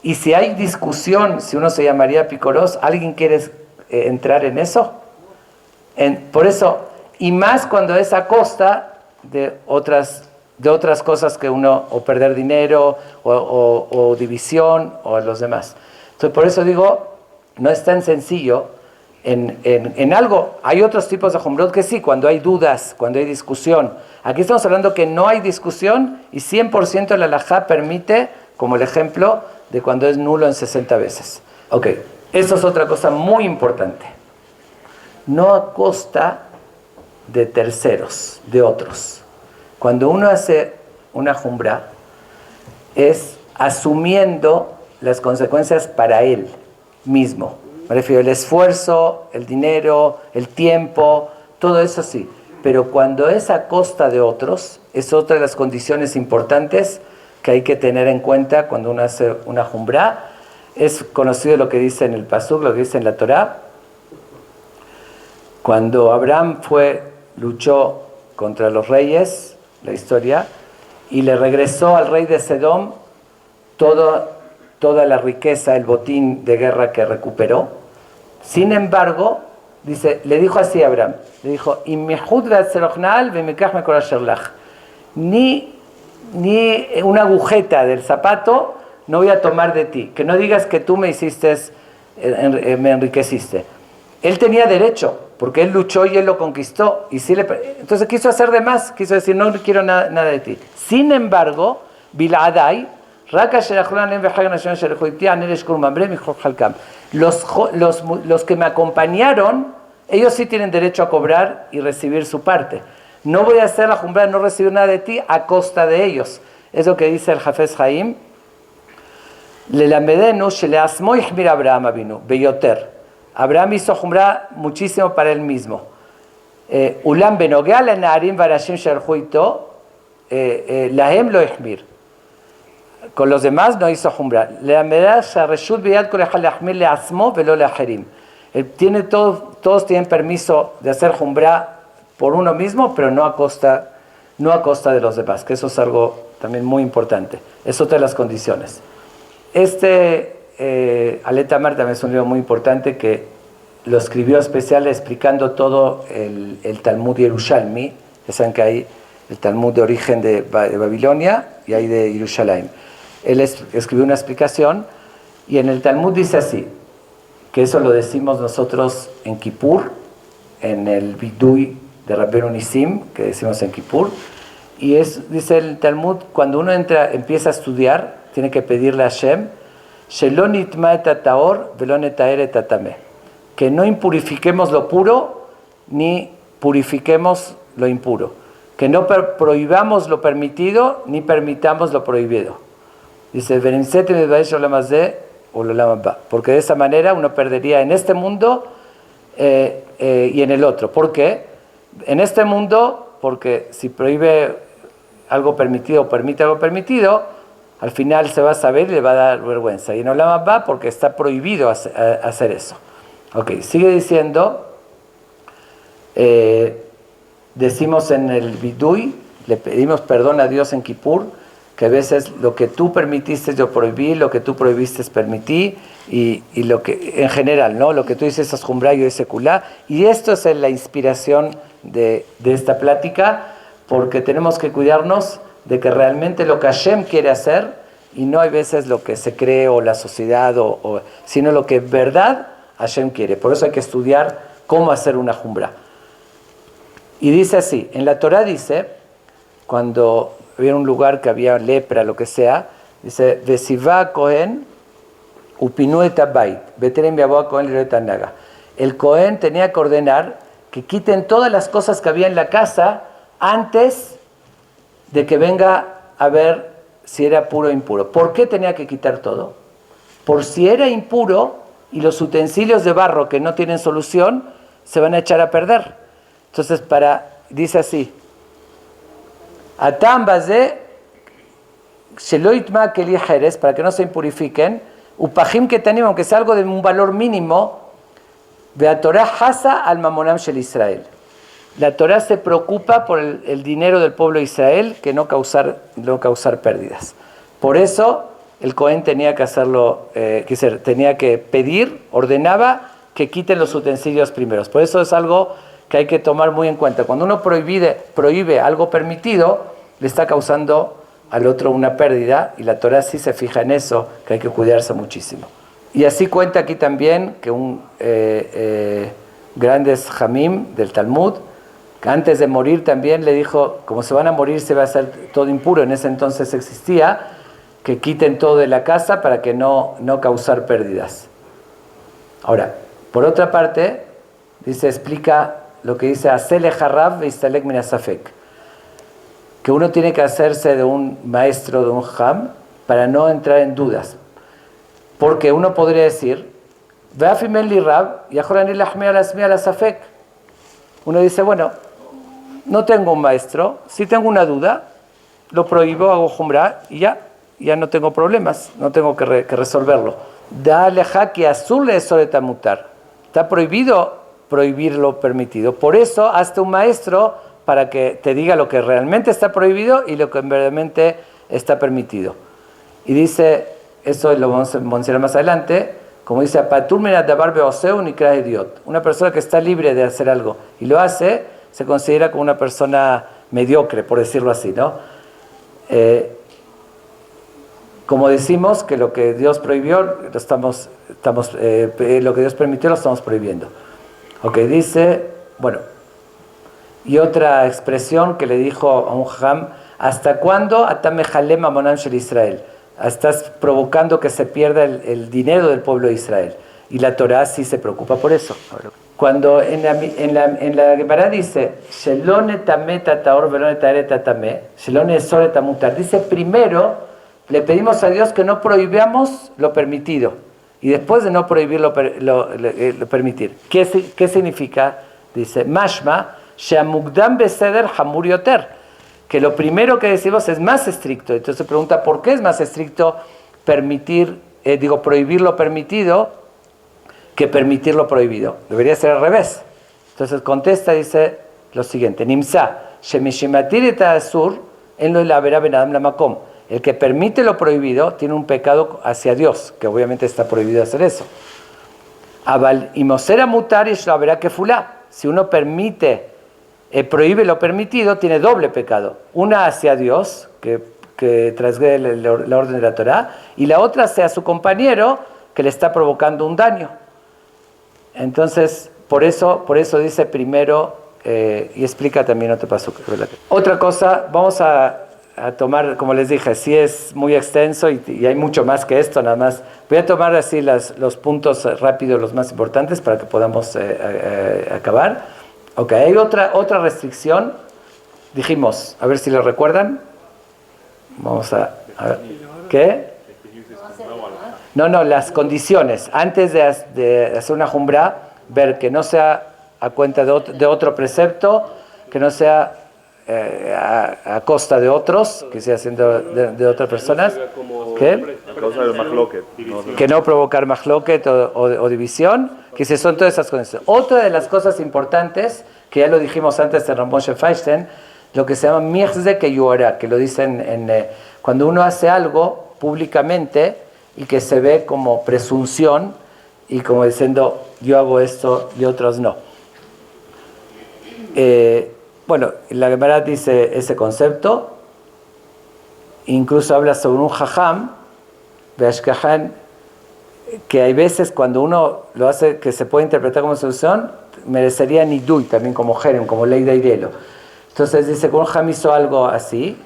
Y si hay discusión, si uno se llamaría picoros, ¿alguien quiere entrar en eso? Por eso, y más cuando es a costa de otras cosas que uno, o perder dinero, o división, o los demás. Entonces, por eso digo, no es tan sencillo en algo. Hay otros tipos de jumbrot que sí, cuando hay dudas, cuando hay discusión. Aquí estamos hablando que no hay discusión y 100% la halajá permite, como el ejemplo de cuando es nulo en 60 veces. Ok, eso es otra cosa muy importante. No a costa de terceros, de otros. Cuando uno hace una jumbra, es asumiendo las consecuencias para él mismo. Me refiero al esfuerzo, el dinero, el tiempo, todo eso sí. Pero cuando es a costa de otros, es otra de las condiciones importantes que hay que tener en cuenta cuando uno hace una jumbra. Es conocido lo que dice en el Pasuk, lo que dice en la Torá. Cuando Abraham luchó contra los reyes, la historia, y le regresó al rey de Sedom toda la riqueza, el botín de guerra que recuperó. Sin embargo, dice, le dijo así a Abraham, le dijo, ni una agujeta del zapato no voy a tomar de ti, que no digas que tú me me enriqueciste. Él tenía derecho, porque él luchó y él lo conquistó, y entonces quiso hacer de más, quiso decir, no quiero nada de ti. Sin embargo, Biladai, los que me acompañaron, ellos sí tienen derecho a cobrar y recibir su parte. No voy a hacer la jumbra, no recibir nada de ti a costa de ellos. Es lo que dice el Hafez Haim. Abraham avinu beyoter. Abraham hizo jumbra muchísimo para él mismo. Ulam benogea la naarim varashim shalhu ito lahem lo ihmir. Con los demás no hizo jumbra. Todos tienen permiso de hacer jumbra por uno mismo, pero no a costa de los demás, que eso es algo también muy importante. Es otra de las condiciones. Aleta Mar también es un libro muy importante que lo escribió especial explicando todo el Talmud Yerushalmi. Ya saben que hay el Talmud de origen de Babilonia y hay de Yerushalayim. Él escribió una explicación y en el Talmud dice así, que eso lo decimos nosotros en Kippur, en el Vidui de Rabbeinu Nisim, que decimos en Kippur, y dice el Talmud, cuando uno empieza a estudiar, tiene que pedirle a Hashem, Shelo nitma et ataor velo netaer et atameh, que no impurifiquemos lo puro ni purifiquemos lo impuro, que no prohibamos lo permitido ni permitamos lo prohibido. Dice, porque de esa manera uno perdería en este mundo y en el otro. ¿Por qué? En este mundo, porque si prohíbe algo permitido o permite algo permitido, al final se va a saber y le va a dar vergüenza. Y en Olam Haba porque está prohibido hacer eso. Ok, sigue diciendo, decimos en el Vidui, le pedimos perdón a Dios en Kippur, que a veces lo que tú permitiste yo prohibí, lo que tú prohibiste permití, y lo que, en general, ¿no? Lo que tú dices es jumbra, yo es seculá, y esto es la inspiración de esta plática, porque tenemos que cuidarnos de que realmente lo que Hashem quiere hacer, y no hay veces lo que se cree o la sociedad, sino lo que en verdad Hashem quiere. Por eso hay que estudiar cómo hacer una jumbra. Y dice así, en la Torá dice, cuando había un lugar que había lepra, lo que sea, dice, Vesivá Cohen upinu et abait, beterem yavoa Cohen liretanaga. El Cohen tenía que ordenar que quiten todas las cosas que había en la casa antes de que venga a ver si era puro o impuro. ¿Por qué tenía que quitar todo? Por si era impuro y los utensilios de barro que no tienen solución se van a echar a perder. Entonces, dice así, Atam baze sheloitma keli jerez, para que no se impurifiquen, upajim que tenemos, aunque sea algo de un valor mínimo, Vea Torah hasa al mamonam shel Israel. La Torah se preocupa por el dinero del pueblo de Israel, que no causar pérdidas. Por eso el Cohen tenía que hacerlo, tenía que pedir, ordenaba que quiten los utensilios primeros. Por eso es algo que hay que tomar muy en cuenta. Cuando uno prohíbe algo permitido, le está causando al otro una pérdida, y la Torah sí se fija en eso, que hay que cuidarse muchísimo. Y así cuenta aquí también que un grandes Jamim del Talmud, que antes de morir también le dijo, como se van a morir se va a hacer todo impuro, en ese entonces existía, que quiten todo de la casa para que no causar pérdidas. Ahora, por otra parte, explica lo que dice Asele Harrab Veistalek Minasafek, que uno tiene que hacerse de un maestro, de un Ham, para no entrar en dudas. Porque uno podría decir, uno dice, bueno, no tengo un maestro, si tengo una duda, lo prohíbo, hago jumra y ya no tengo problemas, no tengo que resolverlo. Está prohibido prohibir lo permitido. Por eso, hazte un maestro para que te diga lo que realmente está prohibido y lo que realmente está permitido. Y dice, eso lo vamos a mencionar más adelante, como dice, una persona que está libre de hacer algo y lo hace, se considera como una persona mediocre, por decirlo así, ¿no? Como decimos que lo que Dios prohibió, lo que Dios permitió, lo estamos prohibiendo. Ok, dice, bueno, y otra expresión que le dijo a un jajam, ¿hasta cuándo atamejalem amonam shel Israel? Estás provocando que se pierda el dinero del pueblo de Israel. Y la Torah sí se preocupa por eso. Cuando en la Gemara dice, dice primero, le pedimos a Dios que no prohibamos lo permitido. Y después de no prohibir lo permitir. ¿Qué significa? Dice, Mashma, Sheamugdam beseder hamur yoter. Que lo primero que decimos es más estricto. Entonces se pregunta, ¿por qué es más estricto prohibir lo permitido que permitir lo prohibido? Debería ser al revés. Entonces contesta, dice lo siguiente, Nimsa, shemishimatir et asur, en lo la verá ben adam la makom. El que permite lo prohibido tiene un pecado hacia Dios, que obviamente está prohibido hacer eso. Abal imosera mutar y la verá que fulá. Si uno prohíbe lo permitido, tiene doble pecado. Una hacia Dios, que transgrede la orden de la Torá, y la otra hacia su compañero, que le está provocando un daño. Entonces, por eso dice primero, y explica también otro paso. Otra cosa, vamos a tomar, como les dije, sí es muy extenso y hay mucho más que esto, nada más. Voy a tomar así los puntos rápidos, los más importantes, para que podamos acabar. Ok, hay otra restricción. Dijimos, a ver si lo recuerdan. Vamos a ver. ¿Qué? No, las condiciones. Antes de hacer una jumra, ver que no sea a cuenta de otro precepto, que no sea a costa de otros, que sea haciendo de otras personas. ¿Qué? A causa del mahloket. Que no provocar mahloket o división, que se son todas esas condiciones. Otra de las cosas importantes, que ya lo dijimos antes de Ramón Feinstein, lo que se llama mirzek yuara, que lo dicen cuando uno hace algo públicamente y que se ve como presunción y como diciendo yo hago esto y otros no. Bueno, la Gemara dice ese concepto, incluso habla sobre un jajam, Beashkahan, que hay veces cuando uno lo hace que se puede interpretar como solución, merecería nidui también como jerem, como ley de hielo. Entonces dice que un Jam hizo algo así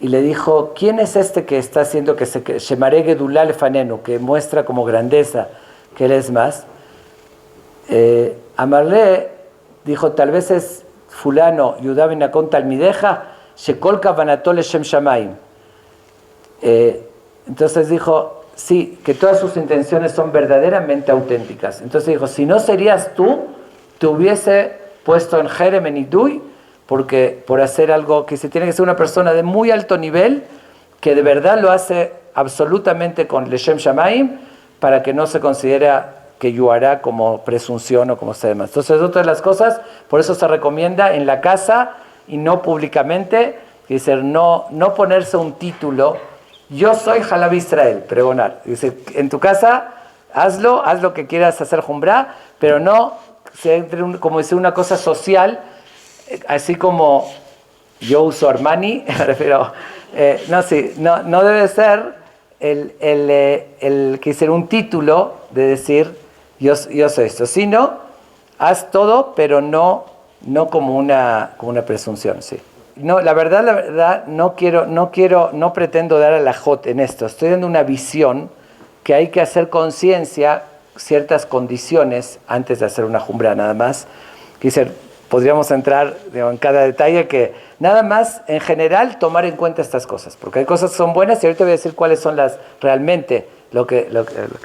y le dijo, ¿quién es este que está haciendo que se Shemare Gedulá Lefanenu, que muestra como grandeza que él es más? Amarle dijo, tal vez es fulano Yudá ben Nakon Talmideja Shekol Kavanato Leshem Shamayim. Entonces dijo, sí, que todas sus intenciones son verdaderamente auténticas. Entonces dijo, si no serías tú, te hubiese puesto en Jerem en Idui, porque por hacer algo que se tiene que ser una persona de muy alto nivel, que de verdad lo hace absolutamente con Leshem Shamayim, para que no se considere que yuará como presunción o como sea demás. Entonces, otra de las cosas, por eso se recomienda en la casa y no públicamente, dice, no ponerse un título. Yo soy Jalab Israel, pregonar. Dice, en tu casa, haz lo que quieras hacer Jumbrá, pero no se entre como decir una cosa social, así como yo uso Armani, me refiero, no debe ser el que ser un título de decir yo soy esto, sino haz todo, pero no como una presunción, sí. No, la verdad, no pretendo dar a la jot en esto. Estoy dando una visión que hay que hacer conciencia ciertas condiciones antes de hacer una jumbra, nada más. Podríamos entrar en cada detalle que nada más en general tomar en cuenta estas cosas, porque hay cosas que son buenas y ahorita voy a decir cuáles son las realmente lo que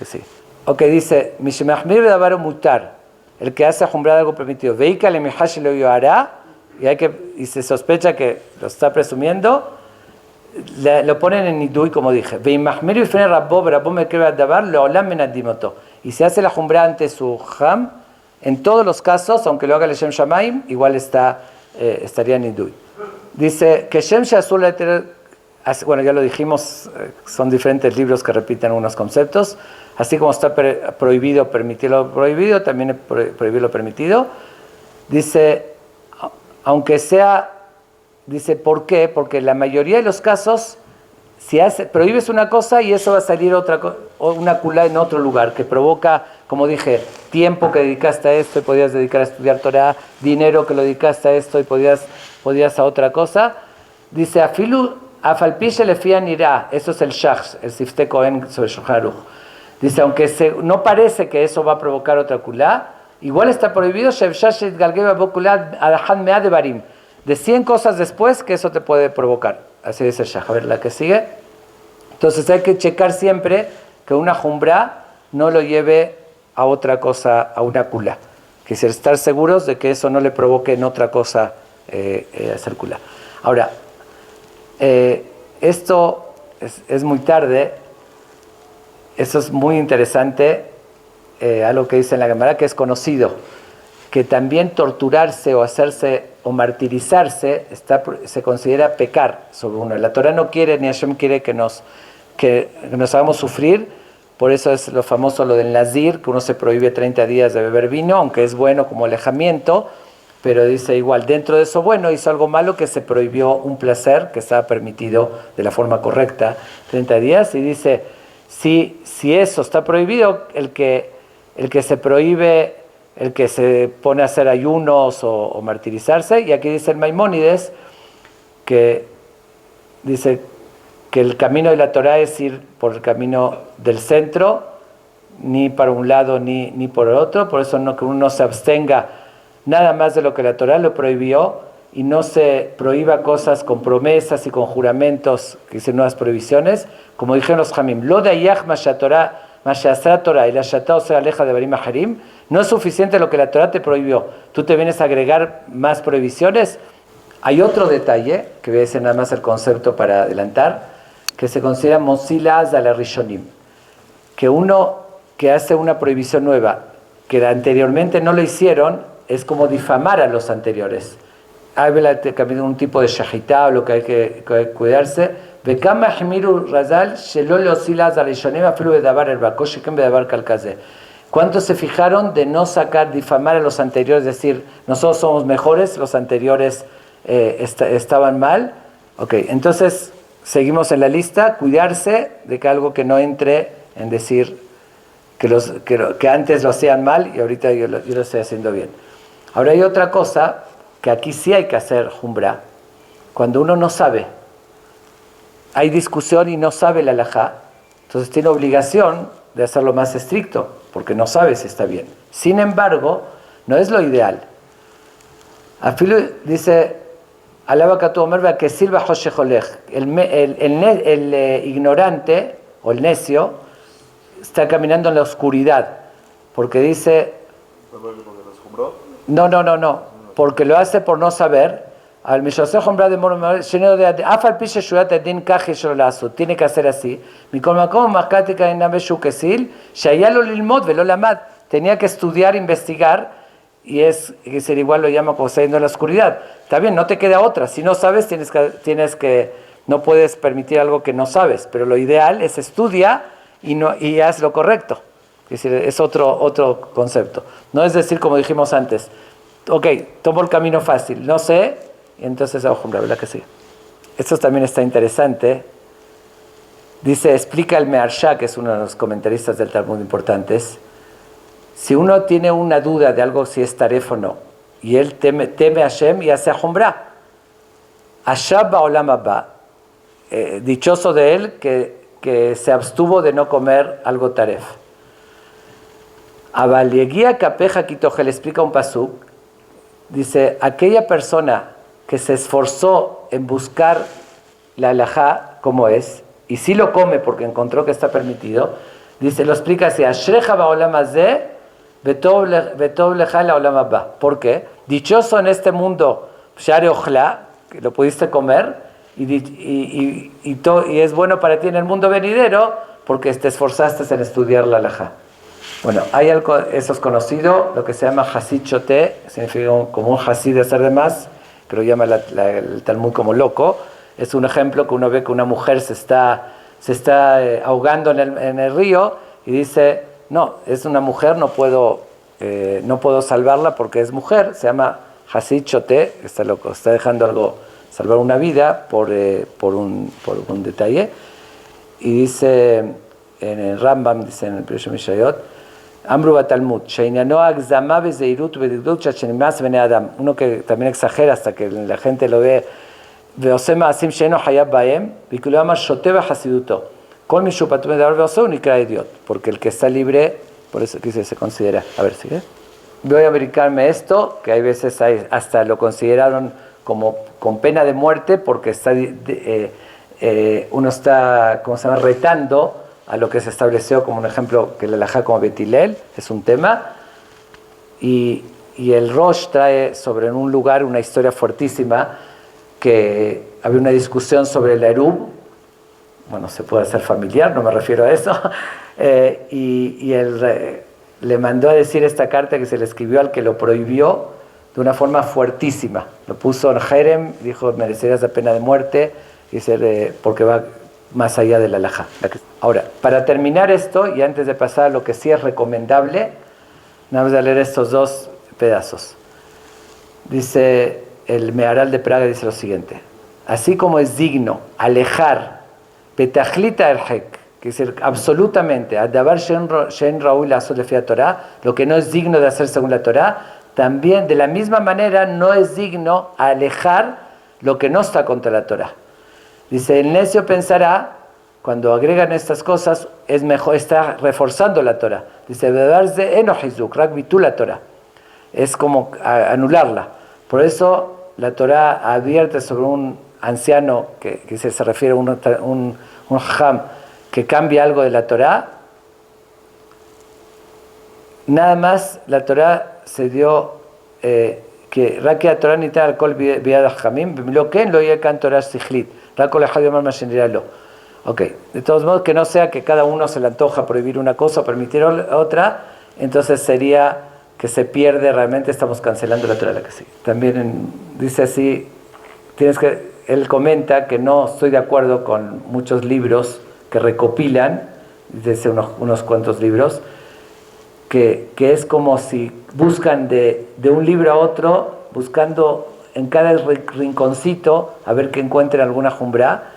sí. Ok, dice, Mishmahmir Davaro Mutar, el que hace jumbra algo permitido. Veika le mihash lo yohará. Y se sospecha que lo está presumiendo, lo ponen en Nidui, como dije. Y se hace la jumbra ante su Ham, en todos los casos, aunque lo haga el Shem Shamaim, igual estaría en Nidui. Dice que Shem Shazul, bueno, ya lo dijimos, son diferentes libros que repiten unos conceptos. Así como está prohibido permitir lo prohibido, también es prohibir lo permitido. Dice, aunque sea, dice, ¿por qué? Porque la mayoría de los casos, si prohíbes una cosa y eso va a salir una culá en otro lugar, que provoca, como dije, tiempo que dedicaste a esto y podías dedicar a estudiar Torah, dinero que lo dedicaste a esto y podías a otra cosa. Dice, afilu afalpishe lefian irá, eso es el shach, el Siftei Kohen sobre Shulchan Aruch. Dice, aunque no parece que eso va a provocar otra culá, igual está prohibido de 100 cosas después que eso te puede provocar. Así dice el Shach. A ver, la que sigue. Entonces hay que checar siempre que una jumbra no lo lleve a otra cosa, a una culá. Que es estar seguros de que eso no le provoque en otra cosa hacer culá. Ahora, esto es muy tarde. Eso es muy interesante. Algo que dice en la Gemara, que es conocido, que también torturarse o hacerse o martirizarse se considera pecar sobre uno. La Torah no quiere, ni Hashem quiere que nos hagamos sufrir. Por eso es lo famoso lo del Nazir, que uno se prohíbe 30 días de beber vino, aunque es bueno como alejamiento, pero dice igual, dentro de eso bueno hizo algo malo, que se prohibió un placer que estaba permitido de la forma correcta 30 días, y dice, si eso está prohibido, el que se prohíbe, el que se pone a hacer ayunos o martirizarse. Y aquí dice el Maimónides que dice que el camino de la Torah es ir por el camino del centro, ni para un lado ni por el otro. Por eso que uno se abstenga nada más de lo que la Torah lo prohibió y no se prohíba cosas con promesas y con juramentos, que dicen nuevas prohibiciones, como dijeron los Jamim, lo de ayach mashatorah Torah y la Shatá o sea aleja de Barim Harim, no es suficiente lo que la Torah te prohibió. Tú te vienes a agregar más prohibiciones. Hay otro detalle, que voy a decir nada más el concepto para adelantar, que se considera Mosilas a la Rishonim. Que uno que hace una prohibición nueva, que anteriormente no lo hicieron, es como difamar a los anteriores. Hay un tipo de shahitá, lo que hay que cuidarse. ¿Cuántos se fijaron de no difamar a los anteriores, decir, nosotros somos mejores, los anteriores estaban mal? Ok, entonces seguimos en la lista, cuidarse de que algo que no entre en decir que antes lo hacían mal y ahorita yo lo estoy haciendo bien. Ahora hay otra cosa que aquí sí hay que hacer jumbra. Cuando uno no sabe, hay discusión y no sabe la halajá, entonces tiene obligación de hacerlo más estricto, porque no sabe si está bien. Sin embargo, no es lo ideal. Afilo dice, alaba que tu omer que silba hoshecholech, el ignorante o el necio está caminando en la oscuridad, porque dice, no, porque lo hace por no saber. Al Mishoseh Hombra de Mormor, lleno de Afal Pishe Shurat Edin Kaji Sholasu, tiene que hacer así. Mi colmacón Maskática en Nabeshu Kesil, Shayalo Lilmod Velo Lamad, tenía que estudiar, investigar, y es que ser igual lo llama como saliendo en la oscuridad. Está bien, no te queda otra. Si no sabes, tienes que no puedes permitir algo que no sabes, pero lo ideal es estudia y haz lo correcto. Es decir, es otro concepto. No es decir, como dijimos antes, ok, tomo el camino fácil, no sé. Y entonces, ¿verdad que sí? Esto también está interesante. Dice, explica el Meharsha, que es uno de los comentaristas del Talmud importantes. Si uno tiene una duda de algo, si es taref o no, y él teme a Hashem y hace Jumbra, Ashab Ba'olam Haba, dichoso de él que se abstuvo de no comer algo taref. Abalieguía Kapeja Kitoje, le explica un pasuk, dice, aquella persona que se esforzó en buscar la halajá como es, y sí lo come porque encontró que está permitido, dice, lo explica así, Ashreja ba'olam hazeh, vetov lecha la'olam haba. ¿Por qué? Dichoso en este mundo, share ochla, que lo pudiste comer, y es bueno para ti en el mundo venidero, porque te esforzaste en estudiar la halajá. Bueno, hay algo, eso es conocido, lo que se llama hasid choté, significa como un hasid de hacer de más, que lo llama el Talmud como loco. Es un ejemplo que uno ve que una mujer se está ahogando en el río y dice, no, es una mujer, no puedo salvarla porque es mujer. Se llama Hasid Choté, está loco, está dejando salvar una vida por un detalle. Y dice en el Rambam, dice en el Pirush Mishayot, Amru Batalmud, uno que también exagera hasta que la gente lo ve, porque el que está libre, por eso que se considera. A ver, ¿sigue? Voy a verificarme esto, que hay veces hasta lo consideraron como con pena de muerte, porque uno está, ¿cómo se llama?, retando a lo que se estableció como un ejemplo, que la halajá como Betilel, es un tema, y el Rosh trae sobre un lugar una historia fuertísima, que había una discusión sobre el Erub, bueno, se puede hacer familiar, no me refiero a eso, y él le mandó a decir esta carta que se le escribió al que lo prohibió de una forma fuertísima, lo puso en Jerem, dijo, merecerías la pena de muerte, dice, porque va más allá de la halajá. Ahora, para terminar esto, y antes de pasar a lo que sí es recomendable, vamos a leer estos dos pedazos. Dice el Meharal de Praga, dice lo siguiente, así como es digno alejar petachlita erhek, que es decir, absolutamente, adabar shen raúl la de Torah, lo que no es digno de hacer según la Torah, también de la misma manera no es digno alejar lo que no está contra la Torah. Dice, el necio pensará, cuando agregan estas cosas, es mejor, está reforzando la Torah. Dice, la Torah. Es como anularla. Por eso la Torah advierte sobre un anciano, que se refiere a un jajam, que cambia algo de la Torah. Nada más la Torah se dio que Rakia Torah ni tal alcohol viada jamim, lo que lo yekan Torah sichlit. Ok, de todos modos, que no sea que cada uno se le antoja prohibir una cosa o permitir otra, entonces sería que se pierde, realmente estamos cancelando la Torah, la que sigue. También dice así, él comenta que no estoy de acuerdo con muchos libros que recopilan, dice unos cuantos libros, que es como si buscan de un libro a otro, buscando en cada rinconcito a ver que encuentren alguna jumbrá,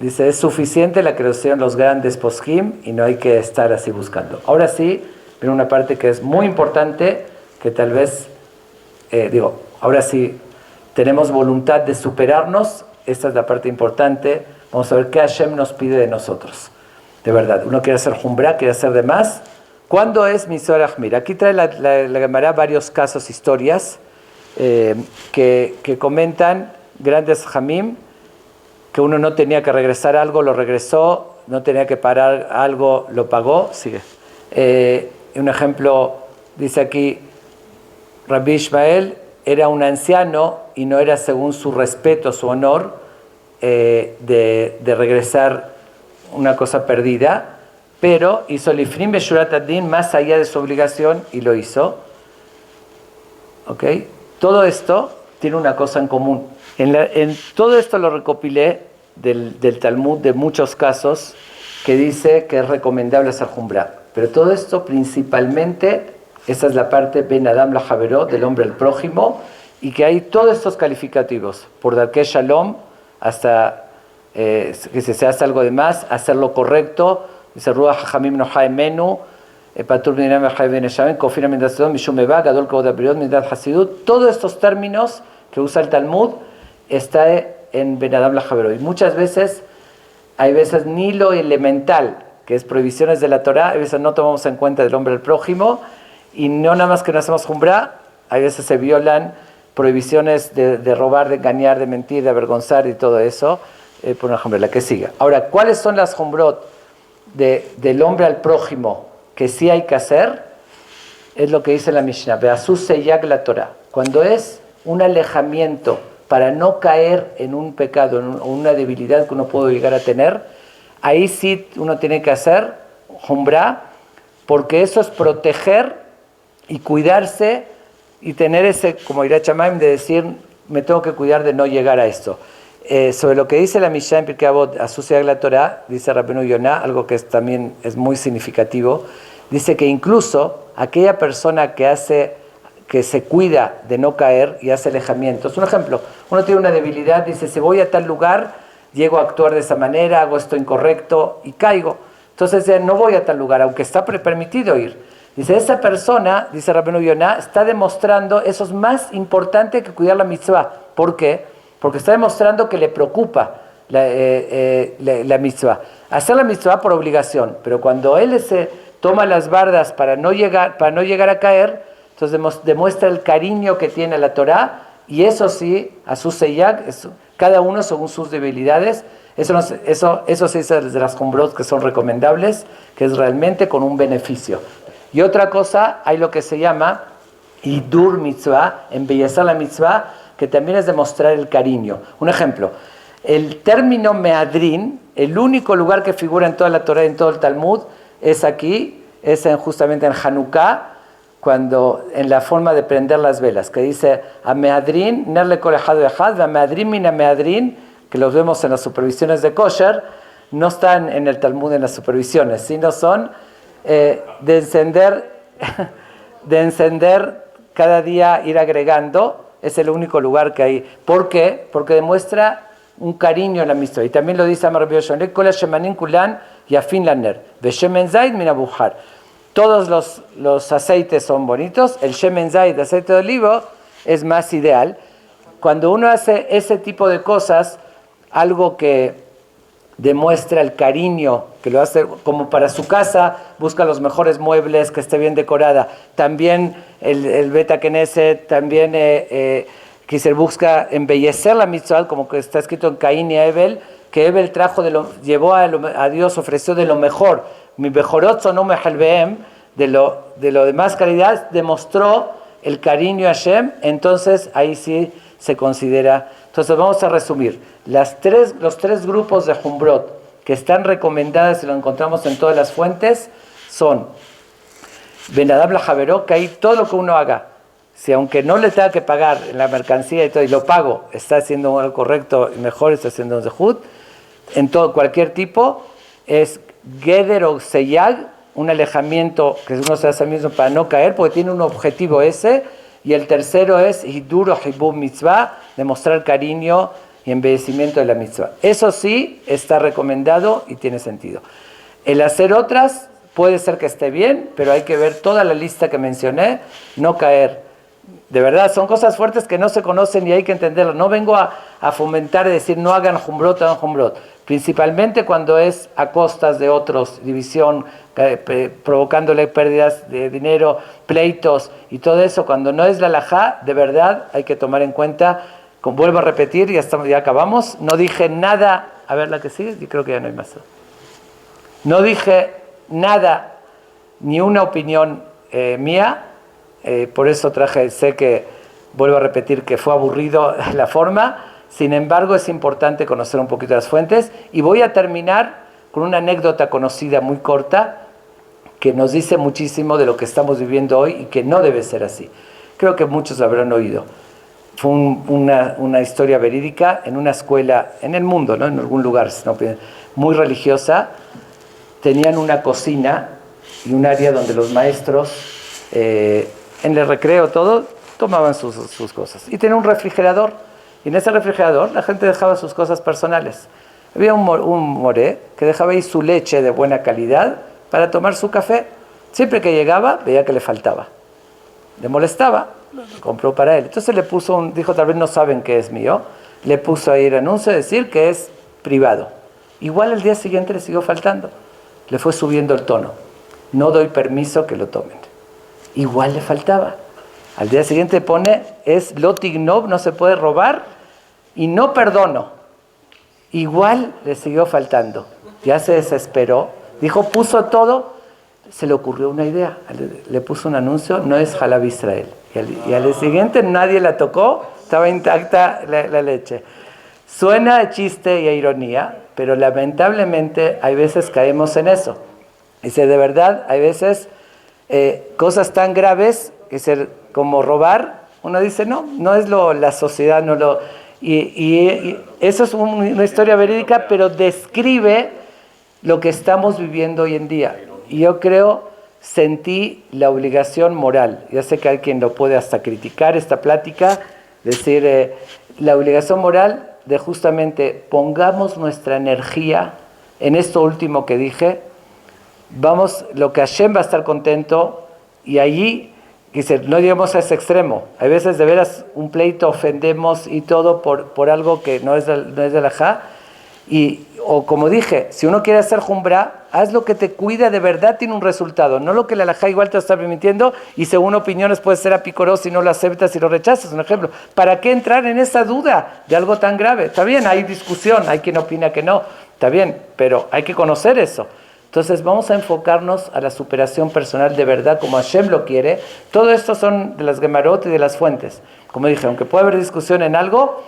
Dice, es suficiente la que lo hicieron los grandes poskim y no hay que estar así buscando. Ahora sí, viene una parte que es muy importante, que tal vez, ahora sí, tenemos voluntad de superarnos. Esta es la parte importante. Vamos a ver qué Hashem nos pide de nosotros. De verdad, uno quiere hacer Jumbra, quiere hacer de más. ¿Cuándo es Mitzvah Ahmir? Aquí trae la Gemara varios casos, historias, que comentan grandes Jamim, que uno no tenía que regresar algo, lo regresó, no tenía que parar algo, lo pagó. Sigue. Un ejemplo, dice aquí, Rabbi Ishmael era un anciano y no era según su respeto, su honor, de regresar una cosa perdida, pero hizo Lifnim Beshurat Adin más allá de su obligación y lo hizo. ¿Ok? Todo esto tiene una cosa en común. En todo esto lo recopilé del Talmud, de muchos casos, que dice que es recomendable hacer Jumbra. Pero todo esto principalmente, esa es la parte Ben Adam la Javeró, del hombre al prójimo, y que hay todos estos calificativos, por Darkei Shalom, hasta que se hace algo de más, hacerlo correcto, dice Ruach Hajamim Noha Emenu, Patur B'Nam Echai Ben Eshamen, Kofina Mendat Sodom, Mishum Eva, Gadol Kavod HaBriot, Mendat Hasidut, todos estos términos que usa el Talmud está en Ben Adam la Javeró. Y muchas veces, hay veces ni lo elemental, que es prohibiciones de la Torah, a veces no tomamos en cuenta del hombre al prójimo, y no nada más que no hacemos Jumbra, a veces se violan prohibiciones de robar, de engañar, de mentir, de avergonzar y todo eso, por ejemplo, la que siga. Ahora, ¿cuáles son las Jumbrot del hombre al prójimo que sí hay que hacer? Es lo que dice la Mishnah, Be'asu seyag la Torah, cuando es un alejamiento para no caer en un pecado, en una debilidad que uno puede llegar a tener, ahí sí uno tiene que hacer Jumbra, porque eso es proteger y cuidarse y tener ese, como dirá Chamaim, de decir, me tengo que cuidar de no llegar a esto. Sobre lo que dice la Mishnah en Pirkei Avot, asociar la Torah, dice Rabbeinu Yonah, algo que también es muy significativo, dice que incluso aquella persona que se cuida de no caer y hace alejamientos. Un ejemplo, uno tiene una debilidad, dice, si voy a tal lugar, llego a actuar de esa manera, hago esto incorrecto y caigo. Entonces no voy a tal lugar, aunque está permitido ir. Dice, esa persona, dice Rabbeinu Yonah, está demostrando, eso es más importante que cuidar la mitzvah. ¿Por qué? Porque está demostrando que le preocupa la mitzvah. Hacer la mitzvah por obligación, pero cuando él se toma las bardas para no llegar a caer, entonces demuestra el cariño que tiene a la Torah, y eso sí, a su seyag, cada uno según sus debilidades. Eso sí es de las Jumbrot que son recomendables, que es realmente con un beneficio. Y otra cosa, hay lo que se llama Hidur Mitzvah, embellecer la mitzvah, que también es demostrar el cariño. Un ejemplo, el término Meadrin, el único lugar que figura en toda la Torah, en todo el Talmud, es aquí, justamente en Hanukkah, cuando en la forma de prender las velas, que dice a Meadrin, Nerle Kol Echad Ve'echad, a Meadrin Mina Meadrin, que los vemos en las supervisiones de kosher, no están en el Talmud en las supervisiones, sino son de encender cada día, ir agregando. Es el único lugar que hay. ¿Por qué? Porque demuestra un cariño en la mitzvah. Y también lo dice Amar Rabbi Yoshua, todos los aceites son bonitos, el Shemen Zaid, aceite de olivo, es más ideal. Cuando uno hace ese tipo de cosas, algo que demuestra el cariño, que lo hace como para su casa, busca los mejores muebles, que esté bien decorada. También el Beta Knesset, también que se busca embellecer la mitzvah, como que está escrito en Caín y Abel, que Abel llevó a Dios, ofreció de lo mejor. Mi Bejorot Sonom Mehalbeem, de lo de más calidad, demostró el cariño a Hashem, entonces ahí sí se considera. Entonces vamos a resumir. Los tres grupos de Jumbrot que están recomendadas y lo encontramos en todas las fuentes son Ben Adam la Javeró, que ahí todo lo que uno haga, si aunque no le tenga que pagar en la mercancía y todo, y lo pago, está haciendo algo correcto y mejor, está haciendo un zehut, en todo, cualquier tipo, es Geder o Seyag, un alejamiento que uno se hace mismo para no caer, porque tiene un objetivo ese. Y el tercero es Hidur o Hibub Mitzvah, demostrar cariño y y embellecimiento de la mitzvah. Eso sí está recomendado y tiene sentido. El hacer otras puede ser que esté bien, pero hay que ver toda la lista que mencioné, no caer. De verdad, son cosas fuertes que no se conocen y hay que entenderlo. No vengo a fomentar y decir no hagan jumbrot, hagan jumbrot. Principalmente cuando es a costas de otros, división, provocándole pérdidas de dinero, pleitos y todo eso. Cuando no es la halajá, de verdad hay que tomar en cuenta. Vuelvo a repetir, ya acabamos. No dije nada. A ver la que sigue, y creo que ya no hay más. No dije nada, ni una opinión mía. Por eso sé que, vuelvo a repetir, que fue aburrido la forma. Sin embargo, es importante conocer un poquito las fuentes. Y voy a terminar con una anécdota conocida muy corta que nos dice muchísimo de lo que estamos viviendo hoy y que no debe ser así. Creo que muchos lo habrán oído. Fue una historia verídica en una escuela en el mundo, ¿no? En algún lugar, ¿no? Muy religiosa. Tenían una cocina y un área donde los maestros, en el recreo, todo, tomaban sus cosas. Y tenía un refrigerador. Y en ese refrigerador la gente dejaba sus cosas personales. Había un moré que dejaba ahí su leche de buena calidad para tomar su café. Siempre que llegaba, veía que le faltaba. Le molestaba, lo compró para él. Entonces le puso dijo, tal vez no saben que es mío. Le puso ahí el anuncio, decir que es privado. Igual el día siguiente le siguió faltando. Le fue subiendo el tono. No doy permiso que lo tomen. Igual le faltaba. Al día siguiente pone, es lotignov, no se puede robar, y no perdono. Igual le siguió faltando. Ya se desesperó. Dijo, puso todo. Se le ocurrió una idea. Le puso un anuncio, no es Halab Israel. Y al día siguiente nadie la tocó, estaba intacta la leche. Suena a chiste y a ironía, pero lamentablemente hay veces caemos en eso. Dice, de verdad, hay veces cosas tan graves como robar, uno dice, no es la sociedad, no lo... Y eso es una historia verídica, pero describe lo que estamos viviendo hoy en día. Y yo sentí la obligación moral. Ya sé que hay quien lo puede hasta criticar esta plática, decir, la obligación moral de justamente pongamos nuestra energía en esto último que dije, lo que Hashem va a estar contento, y allí, no digamos a ese extremo. Hay veces de veras un pleito ofendemos y todo por algo que no es de la ja. O como dije, si uno quiere hacer jumbra, haz lo que te cuida, de verdad tiene un resultado, no lo que la halajá igual te está permitiendo y según opiniones puede ser apicoroso si no lo aceptas y lo rechazas, un ejemplo. ¿Para qué entrar en esa duda de algo tan grave? Está bien, hay discusión, hay quien opina que no, está bien, pero hay que conocer eso. Entonces vamos a enfocarnos a la superación personal de verdad como Hashem lo quiere. Todo esto son de las Gemarot y de las fuentes. Como dije, aunque puede haber discusión en algo,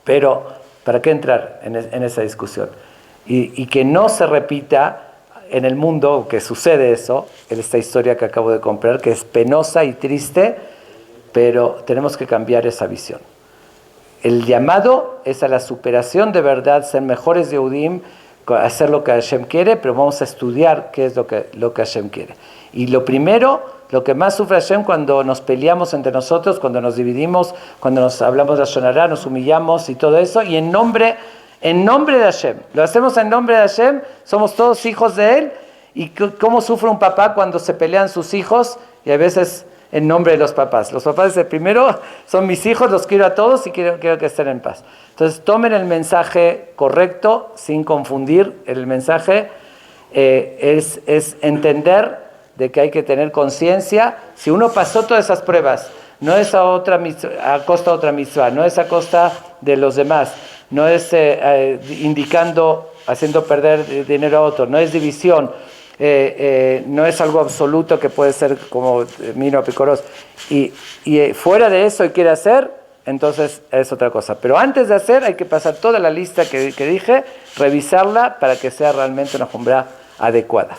pero ¿para qué entrar en esa discusión? Y que no se repita en el mundo que sucede eso, en esta historia que acabo de comprar, que es penosa y triste, pero tenemos que cambiar esa visión. El llamado es a la superación de verdad, ser mejores Yehudim, hacer lo que Hashem quiere, pero vamos a estudiar qué es lo que Hashem quiere. Y lo primero, lo que más sufre Hashem cuando nos peleamos entre nosotros, cuando nos dividimos, cuando nos hablamos de Shonará, nos humillamos y todo eso, y en nombre de Hashem. Lo hacemos en nombre de Hashem, somos todos hijos de Él, y cómo sufre un papá cuando se pelean sus hijos, y a veces en nombre de los papás. Los papás dicen, primero son mis hijos, los quiero a todos y quiero que estén en paz. Entonces tomen el mensaje correcto, sin confundir. El mensaje es entender de que hay que tener conciencia. Si uno pasó todas esas pruebas, no es a costa de otra mitzvah, no es a costa de los demás, no es indicando, haciendo perder dinero a otro, no es división, no es algo absoluto que puede ser como mino picoros. Y fuera de eso y quiere hacer, entonces es otra cosa. Pero antes de hacer hay que pasar toda la lista que dije, revisarla para que sea realmente una jumbra adecuada.